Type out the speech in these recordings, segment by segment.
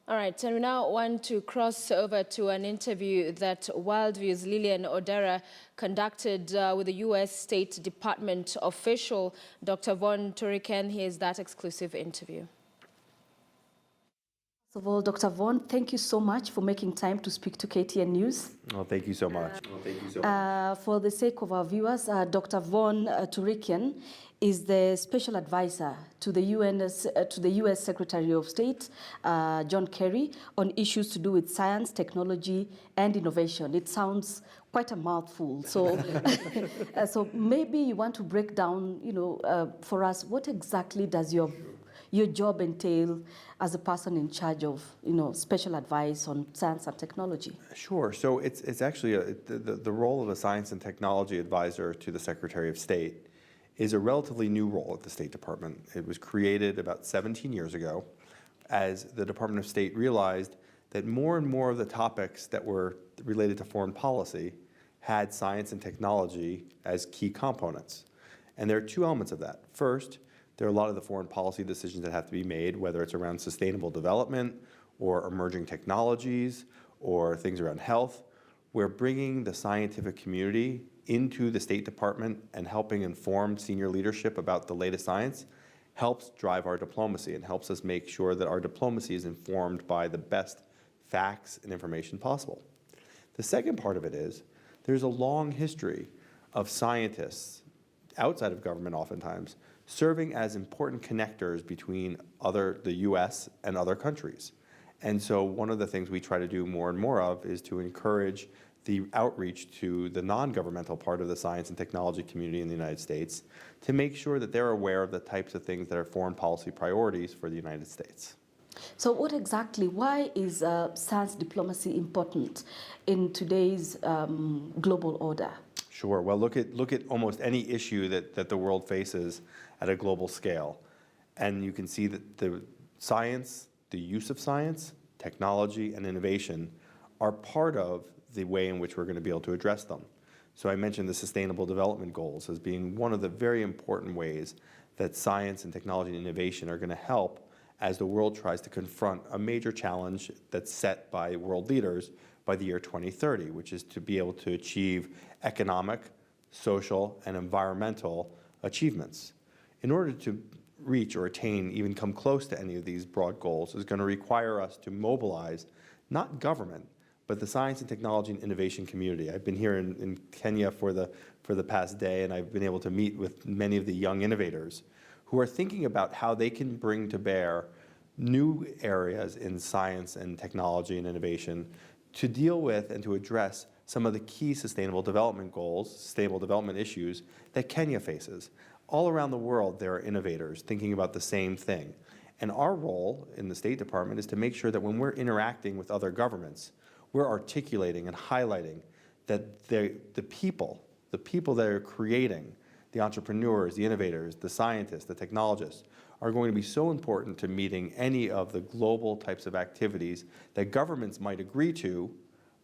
All right, and we now want to cross over to an interview that Wildview's Lillian Odera conducted with the U.S. State Department official, Dr. Von Turiken. Here's that exclusive interview. First of all, Dr. Von, thank you so much for making time to speak to KTN News. Well, thank you so much. For the sake of our viewers, Dr. Von Turiken is the special advisor to the U.S. Secretary of State, John Kerry, on issues to do with science, technology, and innovation. It sounds quite a mouthful. So, so maybe you want to break down, for us, what exactly does your job entail as a person in charge of, special advice on science and technology? Sure. So it's actually the role of a science and technology advisor to the Secretary of State is a relatively new role at the State Department. It was created about 17 years ago as the Department of State realized that more and more of the topics that were related to foreign policy had science and technology as key components. And there are two elements of that. First, there are a lot of the foreign policy decisions that have to be made, whether it's around sustainable development or emerging technologies or things around health. We're bringing the scientific community into the State Department and helping inform senior leadership about the latest science helps drive our diplomacy and helps us make sure that our diplomacy is informed by the best facts and information possible. The second part of it is there's a long history of scientists outside of government oftentimes serving as important connectors between the U.S. and other countries. And so one of the things we try to do more and more of is to encourage the outreach to the non-governmental part of the science and technology community in the United States to make sure that they're aware of the types of things that are foreign policy priorities for the United States. So why is science diplomacy important in today's global order? Sure. Well, look at almost any issue that the world faces at a global scale. And you can see that the science, the use of science, technology, and innovation are part of the way in which we're going to be able to address them. So I mentioned the Sustainable Development Goals as being one of the very important ways that science and technology and innovation are going to help as the world tries to confront a major challenge that's set by world leaders by the year 2030, which is to be able to achieve economic, social, and environmental achievements. In order to reach or attain, even come close to any of these broad goals, is going to require us to mobilize not government, but the science and technology and innovation community. I've been here in Kenya for the past day, and I've been able to meet with many of the young innovators who are thinking about how they can bring to bear new areas in science and technology and innovation to deal with and to address some of the key sustainable development goals, sustainable development issues that Kenya faces. All around the world, there are innovators thinking about the same thing. And our role in the State Department is to make sure that when we're interacting with other governments, we're articulating and highlighting that the people that are creating, the entrepreneurs, the innovators, the scientists, the technologists, are going to be so important to meeting any of the global types of activities that governments might agree to,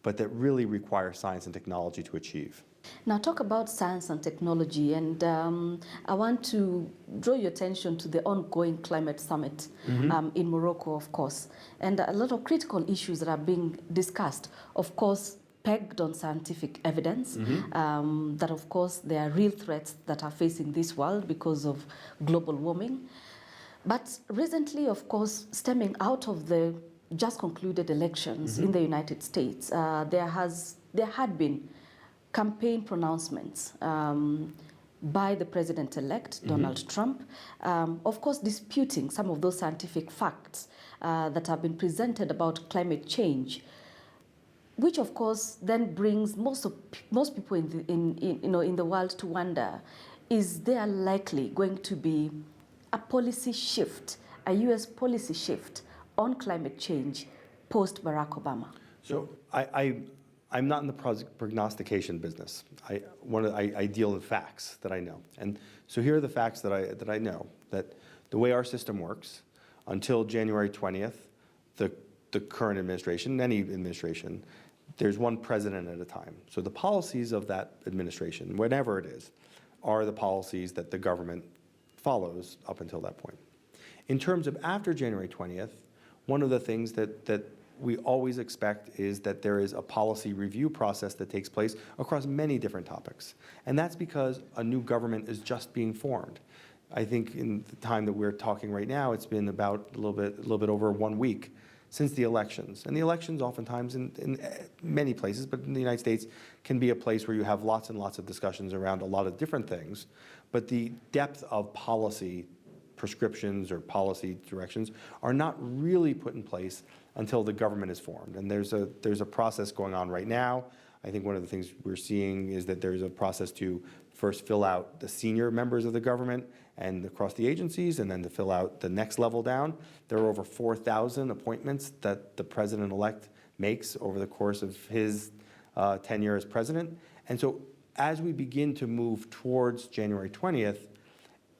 but that really require science and technology to achieve. Now talk about science and technology, and I want to draw your attention to the ongoing climate summit in Morocco, of course, and a lot of critical issues that are being discussed, of course, pegged on scientific evidence, that of course there are real threats that are facing this world because of global warming. But recently, of course, stemming out of the just concluded elections in the United States, there had been campaign pronouncements by the president-elect, Donald Trump, of course disputing some of those scientific facts that have been presented about climate change, which of course then brings most people in the world to wonder, is there likely going to be a policy shift, a US policy shift on climate change post Barack Obama? So I'm not in the prognostication business. I deal with facts that I know. And so here are the facts that I know, that the way our system works, until January 20th, the current administration, any administration, there's one president at a time. So the policies of that administration, whatever it is, are the policies that the government follows up until that point. In terms of after January 20th, one of the things that we always expect is that there is a policy review process that takes place across many different topics. And that's because a new government is just being formed. I think in the time that we're talking right now, it's been about a little bit over 1 week since the elections. And the elections oftentimes in many places, but in the United States, can be a place where you have lots and lots of discussions around a lot of different things. But the depth of policy prescriptions or policy directions are not really put in place until the government is formed. And there's a process going on right now. I think one of the things we're seeing is that there's a process to first fill out the senior members of the government and across the agencies, and then to fill out the next level down. There are over 4,000 appointments that the president-elect makes over the course of his tenure as president. And so as we begin to move towards January 20th,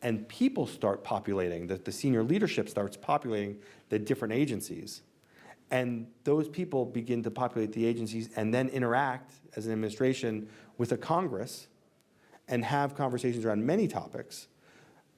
and people start populating, the senior leadership starts populating the different agencies, and those people begin to populate the agencies and then interact as an administration with a Congress and have conversations around many topics,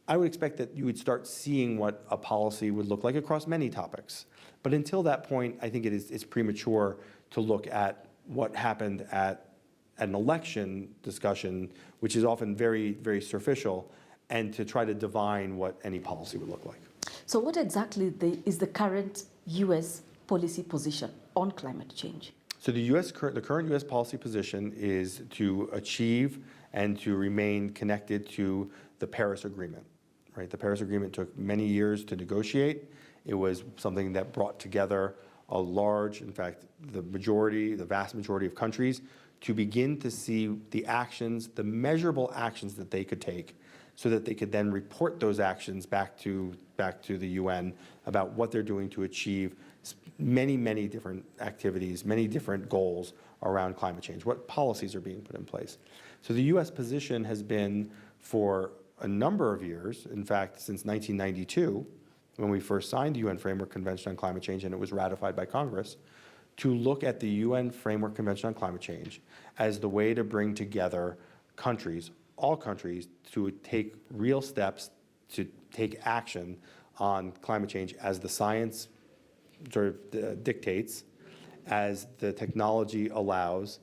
I would expect that you would start seeing what a policy would look like across many topics. But until that point, I think it's premature to look at what happened at an election discussion, which is often very, very superficial, and to try to divine what any policy would look like. So what exactly is the current U.S. policy position on climate change? So the current U.S. policy position is to achieve and to remain connected to the Paris Agreement. Right? The Paris Agreement took many years to negotiate. It was something that brought together a large, in fact, the vast majority of countries to begin to see the actions, the measurable actions that they could take, so that they could then report those actions back to the UN about what they're doing to achieve many, many different activities, many different goals around climate change, what policies are being put in place. So the U.S. position has been for a number of years, in fact, since 1992, when we first signed the UN Framework Convention on Climate Change and it was ratified by Congress, to look at the UN Framework Convention on Climate Change as the way to bring together countries, all countries, to take real steps to take action on climate change as the science sort of dictates, as the technology allows,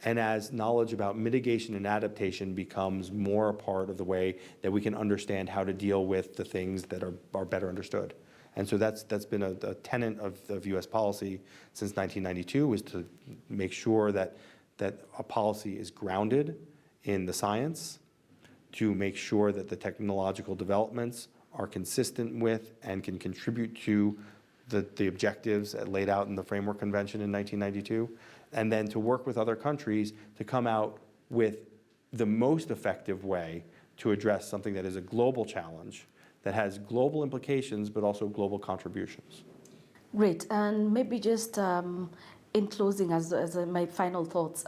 and as knowledge about mitigation and adaptation becomes more a part of the way that we can understand how to deal with the things that are better understood. And so that's been a tenet of U.S. policy since 1992, is to make sure that a policy is grounded in the science, to make sure that the technological developments are consistent with and can contribute to the objectives laid out in the Framework Convention in 1992, and then to work with other countries to come out with the most effective way to address something that is a global challenge, that has global implications, but also global contributions. Great, and maybe just in closing, as my final thoughts,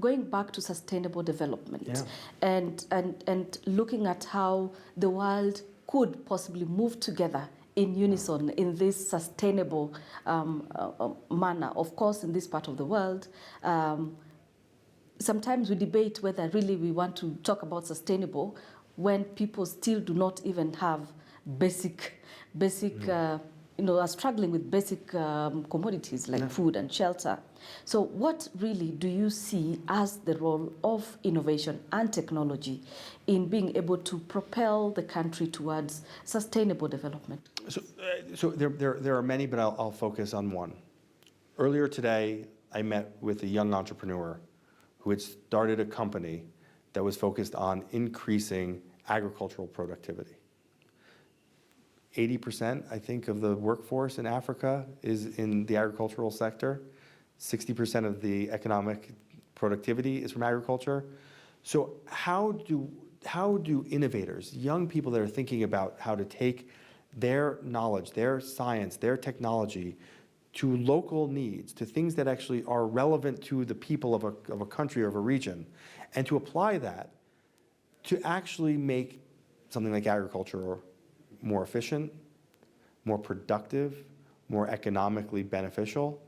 going back to sustainable development, and looking at how the world could possibly move together in unison in this sustainable manner. Of course, in this part of the world, sometimes we debate whether really we want to talk about sustainable when people still do not even have basic are struggling with basic commodities like food and shelter. So what really do you see as the role of innovation and technology in being able to propel the country towards sustainable development? So there are many, but I'll focus on one. Earlier today, I met with a young entrepreneur who had started a company that was focused on increasing agricultural productivity. 80%, I think, of the workforce in Africa is in the agricultural sector. 60% of the economic productivity is from agriculture. So how do innovators, young people that are thinking about how to take their knowledge, their science, their technology to local needs, to things that actually are relevant to the people of a country or of a region, and to apply that to actually make something like agriculture more efficient, more productive, more economically beneficial,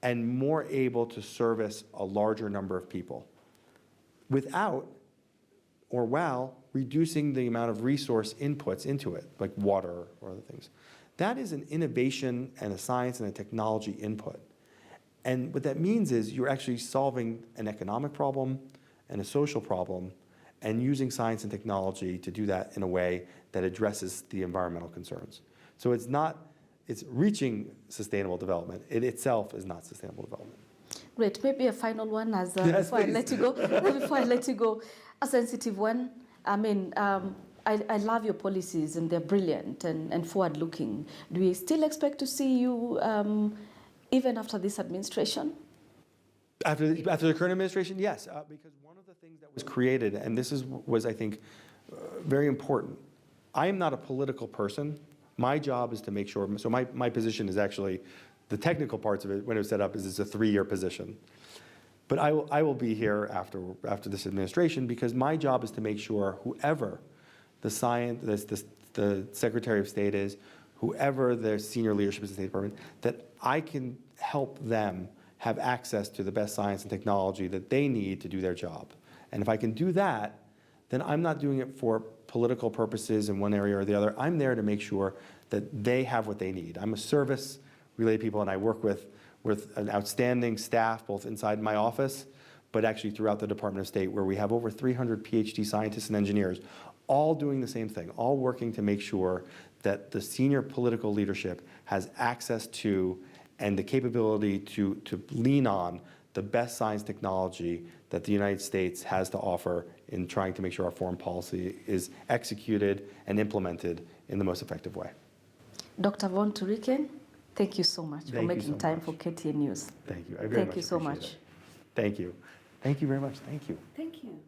and more able to service a larger number of people without or while reducing the amount of resource inputs into it, like water or other things. That is an innovation and a science and a technology input. And what that means is you're actually solving an economic problem and a social problem and using science and technology to do that in a way that addresses the environmental concerns. So it's reaching sustainable development. It itself is not sustainable development. Great. Maybe a final one Yes, before I please. let you go. Before I let you go, a sensitive one. I mean, I love your policies and they're brilliant and forward-looking. Do we still expect to see you even after this administration? After the current administration, yes, because one of the things that was created, and this was I think, very important. I am not a political person. My job is to make sure, so my position is actually, the technical parts of it, when it was set up, is it's a 3-year position. But I will be here after this administration because my job is to make sure whoever the Secretary of State is, whoever the senior leadership is in the State Department, that I can help them have access to the best science and technology that they need to do their job. And if I can do that, then I'm not doing it for political purposes in one area or the other. I'm there to make sure that they have what they need. I'm a service-related people, and I work with an outstanding staff, both inside my office, but actually throughout the Department of State, where we have over 300 PhD scientists and engineers, all doing the same thing, all working to make sure that the senior political leadership has access to and the capability to lean on the best science technology that the United States has to offer in trying to make sure our foreign policy is executed and implemented in the most effective way. Dr. Von Turiken, thank you so much for making time for KTN News. Thank you. I very much Thank you so appreciate much. it. Thank you. Thank you very much. Thank you. Thank you.